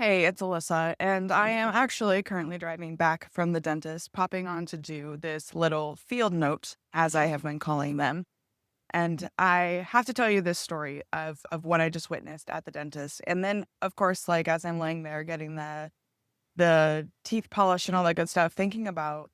Hey, it's Alyssa, and I am actually currently driving back from the dentist, popping on to do this little field note, as I have been calling them. And I have to tell you this story of what I just witnessed at the dentist. And then, of course, like as I'm laying there getting the teeth polish and all that good stuff, thinking about,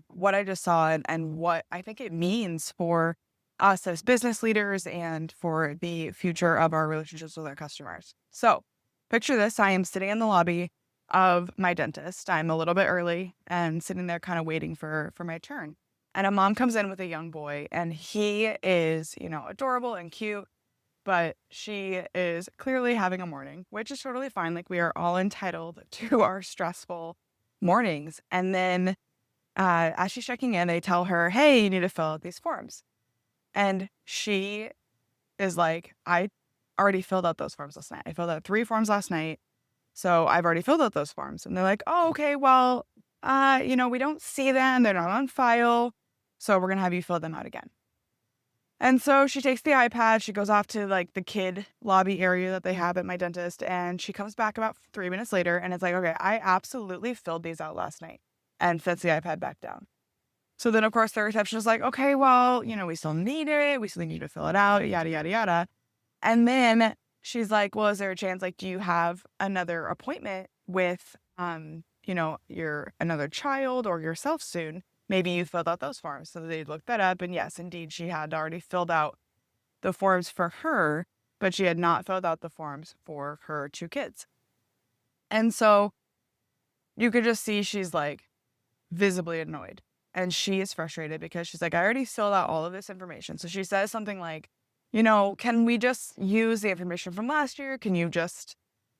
what I just saw and what I think it means for us as business leaders and for the future of our relationships with our customers. So picture this. I am sitting in the lobby of my dentist. I'm a little bit early and sitting there kind of waiting for my turn. And a mom comes in with a young boy, and he is, adorable and cute, but she is clearly having a morning, which is totally fine. Like, we are all entitled to our stressful mornings. And then as she's checking in, they tell her, hey, you need to fill out these forms. And she is like, I already filled out those forms last night. I filled out 3 forms last night. So I've already filled out those forms. And they're like, oh, okay, well, we don't see them. They're not on file. So we're going to have you fill them out again. And so she takes the iPad, she goes off to like the kid lobby area that they have at my dentist, and she comes back about 3 minutes later and it's like, okay, I absolutely filled these out last night, and sets the iPad back down. So then, of course, the receptionist is like, okay, well, we still need it. We still need to fill it out, yada, yada, yada. And then she's like, well, is there a chance, like, do you have another appointment with, your another child or yourself soon? Maybe you filled out those forms. So they looked that up. And yes, indeed, she had already filled out the forms for her, but she had not filled out the forms for her 2 kids. And so you could just see she's like visibly annoyed. And she is frustrated because she's like, I already filled out all of this information. So she says something like, can we just use the information from last year? Can you just,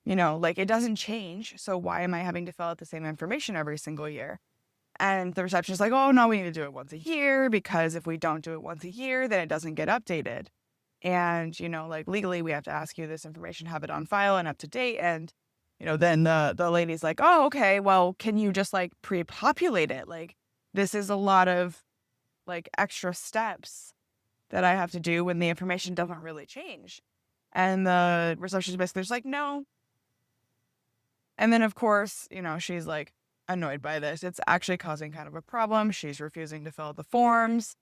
like, it doesn't change. So why am I having to fill out the same information every single year? And the receptionist's like, oh, no, we need to do it once a year, because if we don't do it once a year, then it doesn't get updated. And, like, legally, we have to ask you this information, have it on file and up to date. And, then the lady's like, oh, okay, well, can you just like pre-populate it? Like, this is a lot of like extra steps that I have to do when the information doesn't really change. And the receptionist basically is like, no. And then, of course, she's like annoyed by this. It's actually causing kind of a problem. She's refusing to fill out the forms.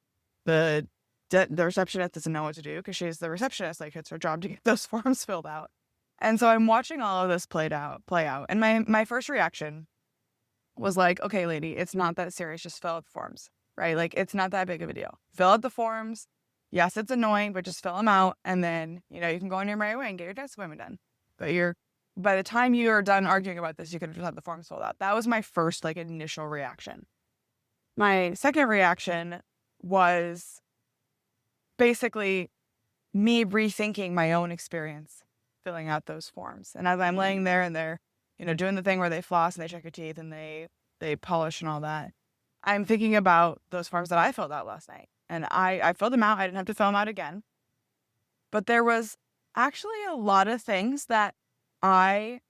The receptionist doesn't know what to do because she's the receptionist. Like, it's her job to get those forms filled out. And so I'm watching all of this play out. And my first reaction was like, okay, lady, it's not that serious. Just fill out the forms, right? Like, it's not that big of a deal. Fill out the forms. Yes, it's annoying, but just fill them out. And then, you can go on your merry way and get your dentist appointment done. But by the time you are done arguing about this, you could have just had the forms filled out. That was my first, like, initial reaction. My second reaction was basically me rethinking my own experience filling out those forms. And as I'm laying there and they're, doing the thing where they floss and they check your teeth and they polish and all that, I'm thinking about those forms that I filled out last night. And I filled them out. I didn't have to fill them out again. But there was actually a lot of things that I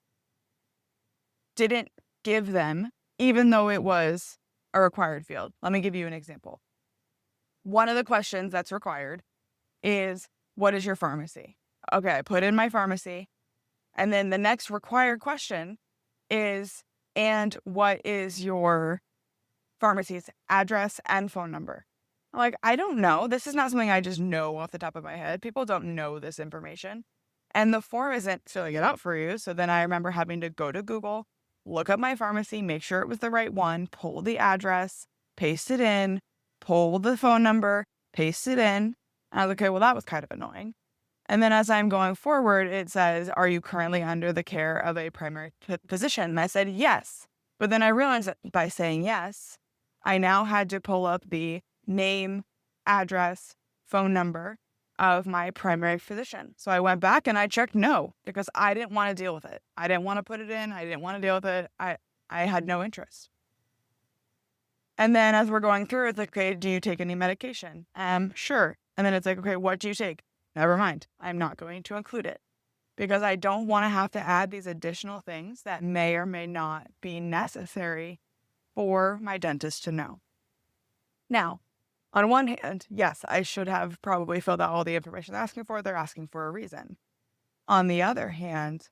didn't give them, even though it was a required field. Let me give you an example. One of the questions that's required is, what is your pharmacy? Okay, I put in my pharmacy. And then the next required question is, and what is your pharmacy's address and phone number? I'm like, I don't know. This is not something I just know off the top of my head. People don't know this information. And the form isn't filling it out for you. So then I remember having to go to Google, look up my pharmacy, make sure it was the right one, pull the address, paste it in, pull the phone number, paste it in. And I was like, okay, well, that was kind of annoying. And then as I'm going forward, it says, are you currently under the care of a primary physician? And I said, yes. But then I realized that by saying yes, I now had to pull up the name, address, phone number of my primary physician. So I went back and I checked no, because I didn't want to deal with it. I didn't want to put it in. I didn't want to deal with it. I had no interest. And then as we're going through, it's like, okay, do you take any medication? Sure. And then it's like, okay, what do you take? Never mind. I'm not going to include it, because I don't want to have to add these additional things that may or may not be necessary for my dentist to know. Now, on one hand, yes, I should have probably filled out all the information they're asking for. They're asking for a reason. On the other hand,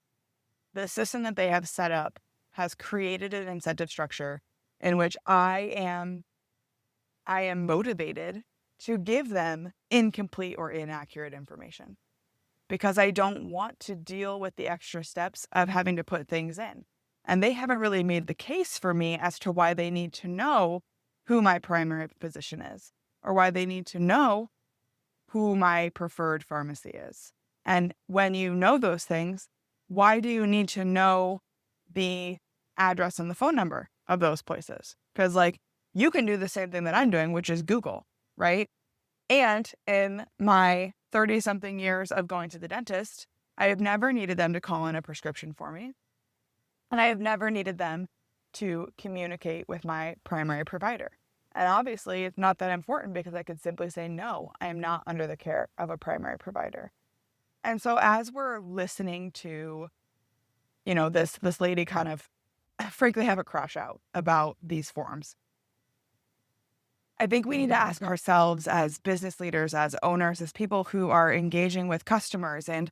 the system that they have set up has created an incentive structure in which I am motivated to give them incomplete or inaccurate information because I don't want to deal with the extra steps of having to put things in. And they haven't really made the case for me as to why they need to know who my primary physician is or why they need to know who my preferred pharmacy is. And when you know those things, why do you need to know the address and the phone number of those places? Because you can do the same thing that I'm doing, which is Google, right? And in my 30 something years of going to the dentist, I have never needed them to call in a prescription for me. And I have never needed them to communicate with my primary provider. And obviously, it's not that important because I could simply say, no, I am not under the care of a primary provider. And so as we're listening to, this lady kind of frankly have a crash out about these forms, I think we need to ask ourselves as business leaders, as owners, as people who are engaging with customers and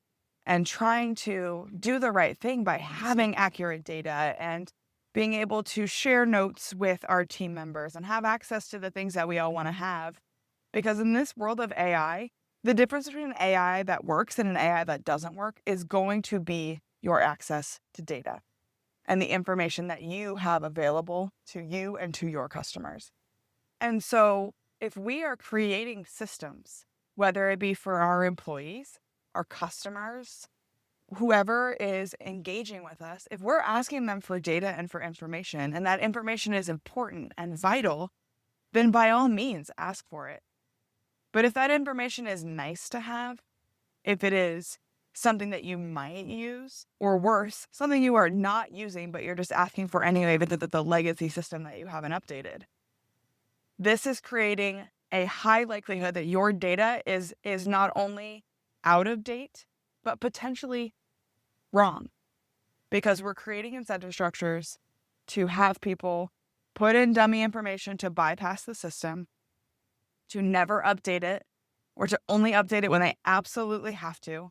trying to do the right thing by having accurate data and being able to share notes with our team members and have access to the things that we all want to have. Because in this world of AI, the difference between an AI that works and an AI that doesn't work is going to be your access to data and the information that you have available to you and to your customers. And so if we are creating systems, whether it be for our employees, our customers, whoever is engaging with us, if we're asking them for data and for information, and that information is important and vital, then by all means, ask for it. But if that information is nice to have, if it is something that you might use, or worse, something you are not using, but you're just asking for anyway, but the legacy system that you haven't updated, this is creating a high likelihood that your data is not only out of date, but potentially wrong, because we're creating incentive structures to have people put in dummy information to bypass the system, to never update it, or to only update it when they absolutely have to.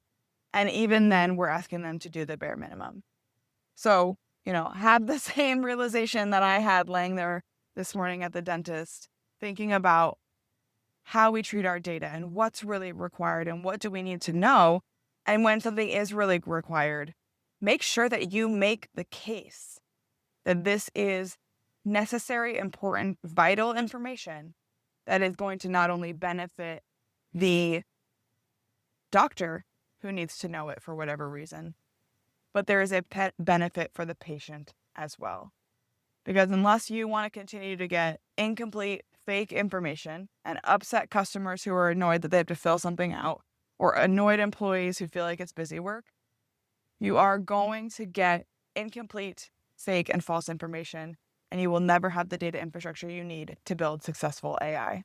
And even then, we're asking them to do the bare minimum. So, have the same realization that I had laying there this morning at the dentist, thinking about how we treat our data and what's really required and what do we need to know. And when something is really required, make sure that you make the case that this is necessary, important, vital information that is going to not only benefit the doctor who needs to know it for whatever reason, but there is a benefit for the patient as well. Because unless you want to continue to get incomplete, fake information and upset customers who are annoyed that they have to fill something out, or annoyed employees who feel like it's busy work, you are going to get incomplete, fake, and false information, and you will never have the data infrastructure you need to build successful AI.